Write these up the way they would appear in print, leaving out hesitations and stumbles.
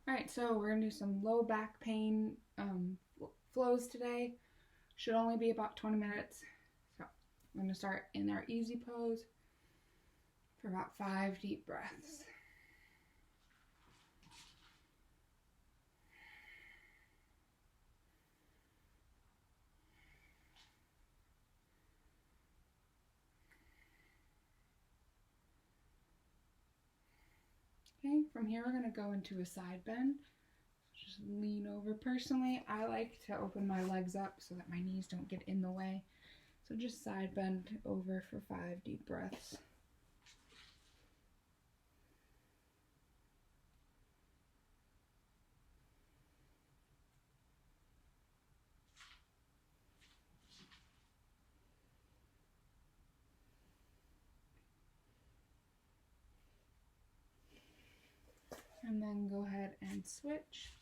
Alright, so we're going to do some low back pain flows today. Should only be about 20 minutes. So I'm going to start in our easy pose for about 5 deep breaths. Okay, from here we're going to go into a side bend. Just lean over. Personally, I like to open my legs up so that my knees don't get in the way. So just side bend over for 5 deep breaths. And then go ahead and switch.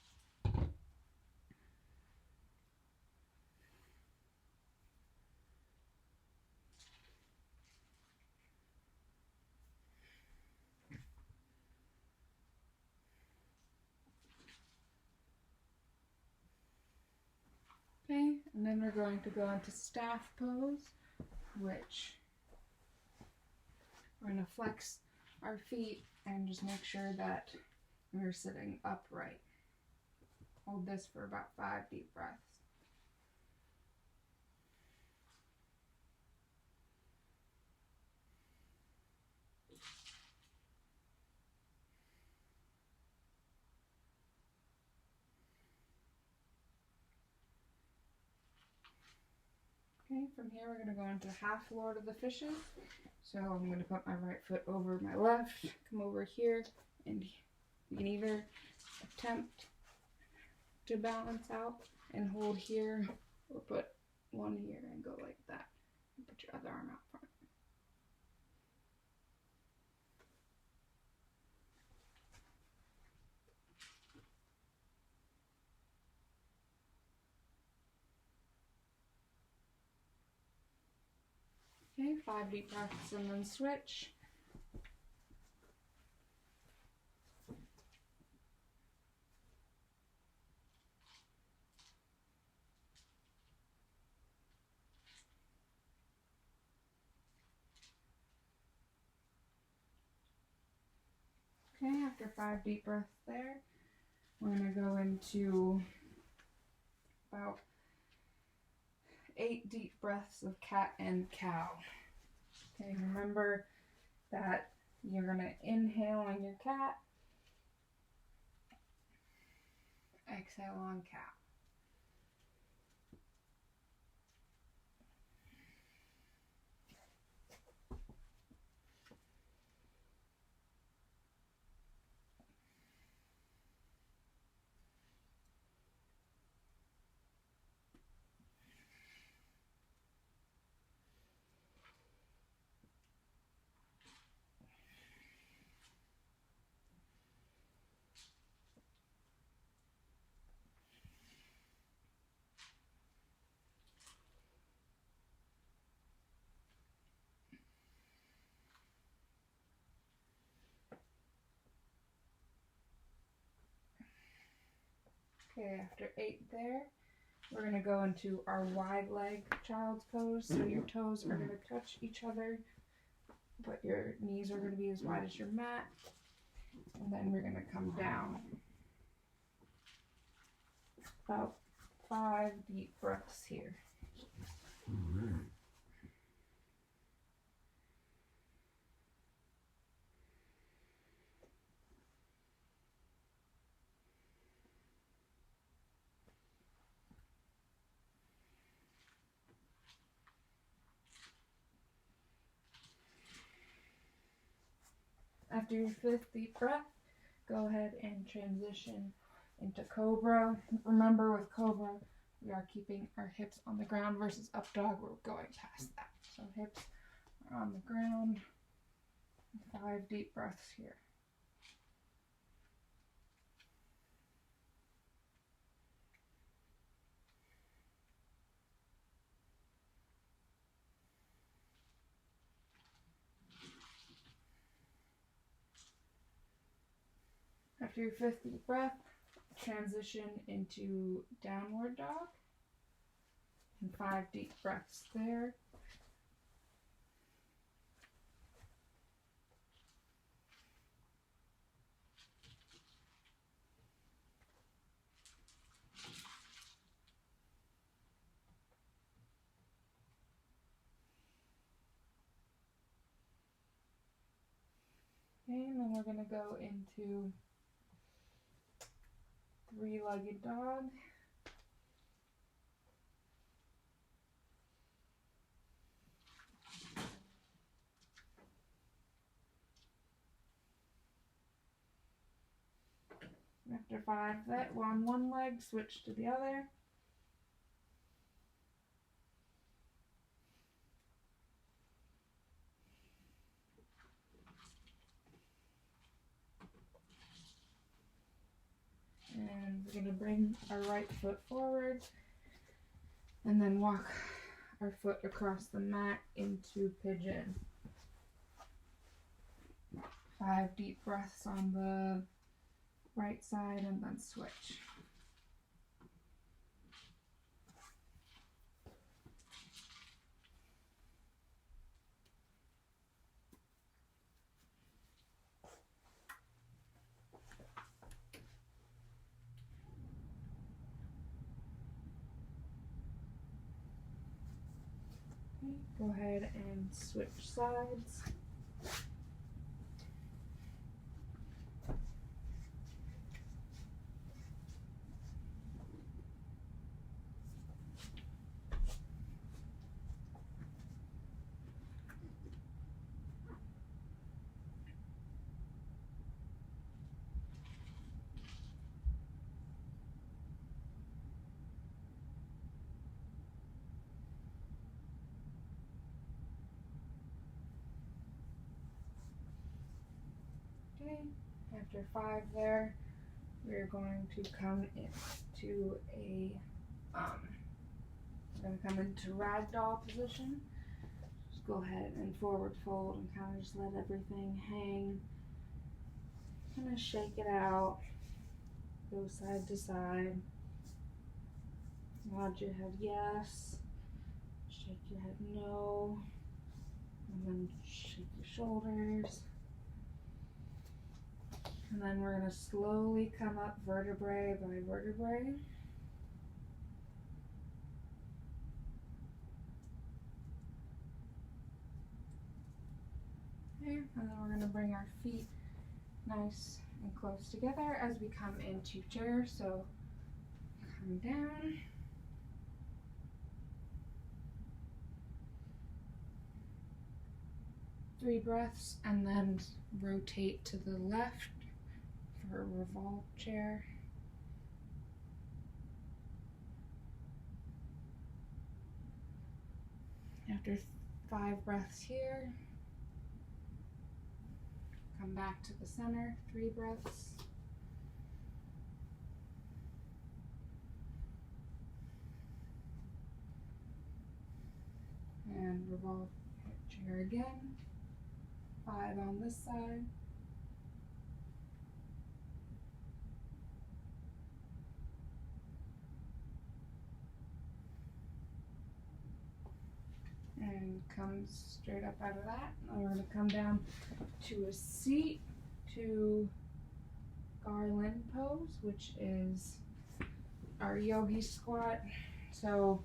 Okay, and then we're going to go into staff pose, which we're going to flex our feet and just make sure that we're sitting upright. Hold this for about 5 deep breaths. Okay, from here we're going to go into half Lord of the Fishes. So I'm going to put my right foot over my left, come over here, and you can either attempt to balance out and hold here, or put one here and go like that. And put your other arm out front. Okay, 5 deep breaths and then switch. Okay, after 5 deep breaths there, we're going to go into about 8 deep breaths of cat and cow. Okay, remember that you're going to inhale on your cat, exhale on cow. Okay, after 8 there, we're going to go into our wide leg child's pose. So your toes are going to touch each other, but your knees are going to be as wide as your mat. And then we're going to come down. About 5 deep breaths here. After your 5th deep breath, go ahead and transition into Cobra. Remember, with Cobra, we are keeping our hips on the ground versus up dog. We're going past that. So hips are on the ground. 5 deep breaths here. After your 5th deep breath, transition into downward dog. And 5 deep breaths there. Okay, and then we're going to go into 3-legged dog. After 5, that we're on one leg, switch to the other. And we're going to bring our right foot forward and then walk our foot across the mat into pigeon. 5 deep breaths on the right side and then switch. Okay, go ahead and switch sides. Okay, after 5 there, we're going to come into ragdoll position. Just go ahead and forward fold and kind of just let everything hang. Kind of shake it out, go side to side. Nod your head yes, shake your head no, and then shake your shoulders. And then we're going to slowly come up vertebrae by vertebrae. Okay, and then we're going to bring our feet nice and close together as we come into chair. So come down. Three breaths and then rotate to the left for a revolve chair. After 5 breaths here, come back to the center, 3 breaths. And revolve chair again, 5 on this side. And come straight up out of that. And we're going to come down to a seat to garland pose, which is our yogi squat. So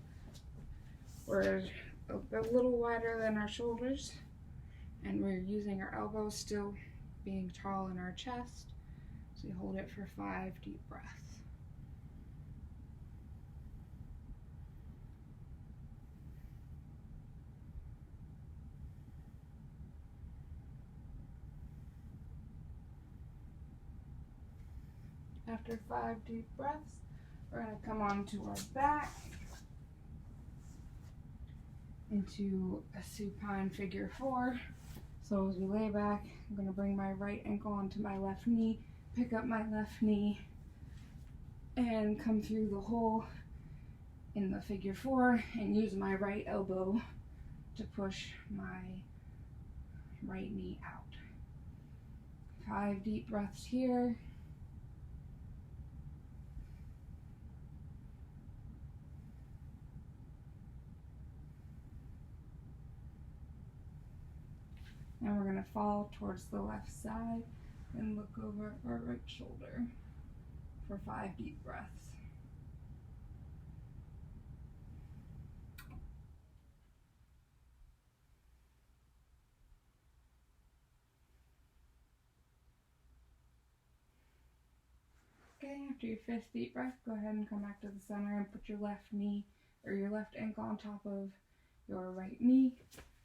we're a little wider than our shoulders, and we're using our elbows still being tall in our chest. So we hold it for 5 deep breaths. After 5 deep breaths, we're going to come onto our back into a supine figure 4. So as we lay back, I'm going to bring my right ankle onto my left knee, pick up my left knee, and come through the hole in the figure 4 and use my right elbow to push my right knee out. 5 deep breaths here. to fall towards the left side and look over our right shoulder for 5 deep breaths. Okay, after your 5th deep breath, go ahead and come back to the center and put your left knee or your left ankle on top of your right knee.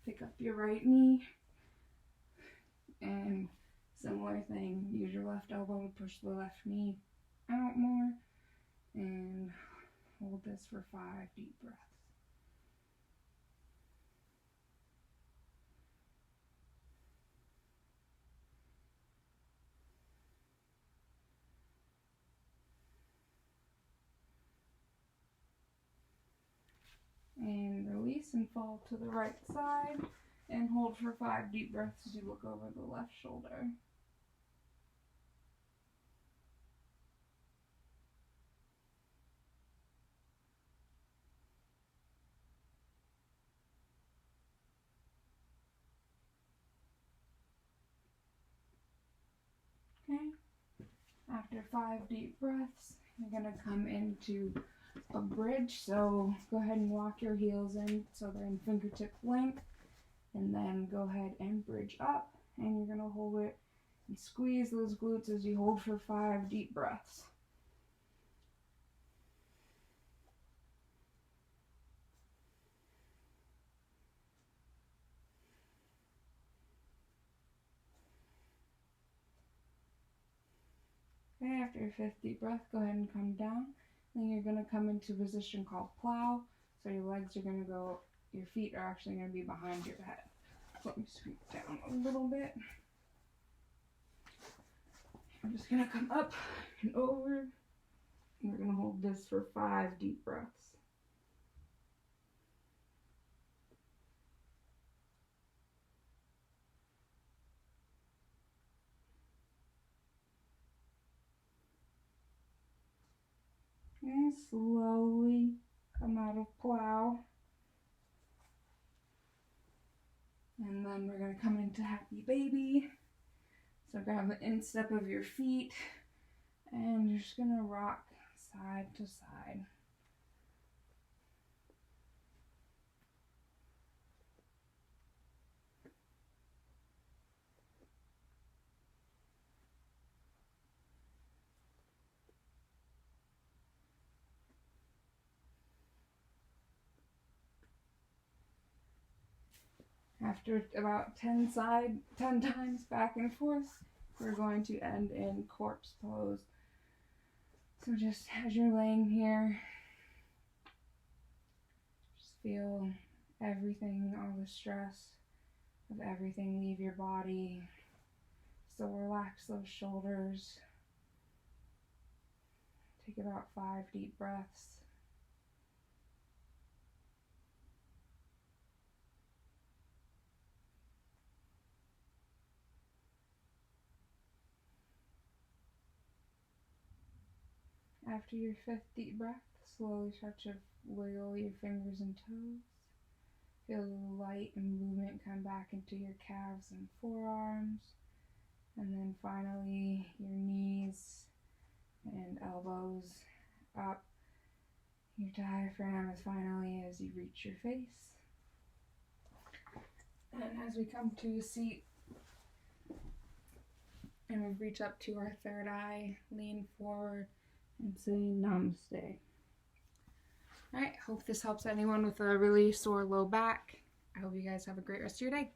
Pick up your right knee and similar thing, use your left elbow to push the left knee out more and hold this for 5 deep breaths. And release and fall to the right side and hold for 5 deep breaths as you look over the left shoulder. Okay, after 5 deep breaths, you're going to come into a bridge, so go ahead and walk your heels in so they're in fingertip length, and then go ahead and bridge up, and you're going to hold it and squeeze those glutes as you hold for 5 deep breaths. Okay, after your 5th deep breath, go ahead and come down. Then you're going to come into a position called plow. So your legs are going to go, your feet are actually going to be behind your head. So let me scoot down a little bit. I'm just going to come up and over. And we're going to hold this for 5 deep breaths. And slowly come out of plow. And then we're going to come into happy baby. So grab the instep of your feet and you're just going to rock side to side. After about 10 times back and forth, we're going to end in corpse pose. So just as you're laying here, just feel everything, all the stress of everything leave your body. So relax those shoulders. Take about 5 deep breaths. After your 5th deep breath, slowly start to wiggle your fingers and toes. Feel the light and movement come back into your calves and forearms. And then finally, your knees and elbows up. Your diaphragm is finally as you reach your face. And as we come to a seat, and we reach up to our third eye, lean forward, and say namaste. Alright, hope this helps anyone with a really sore low back. I hope you guys have a great rest of your day.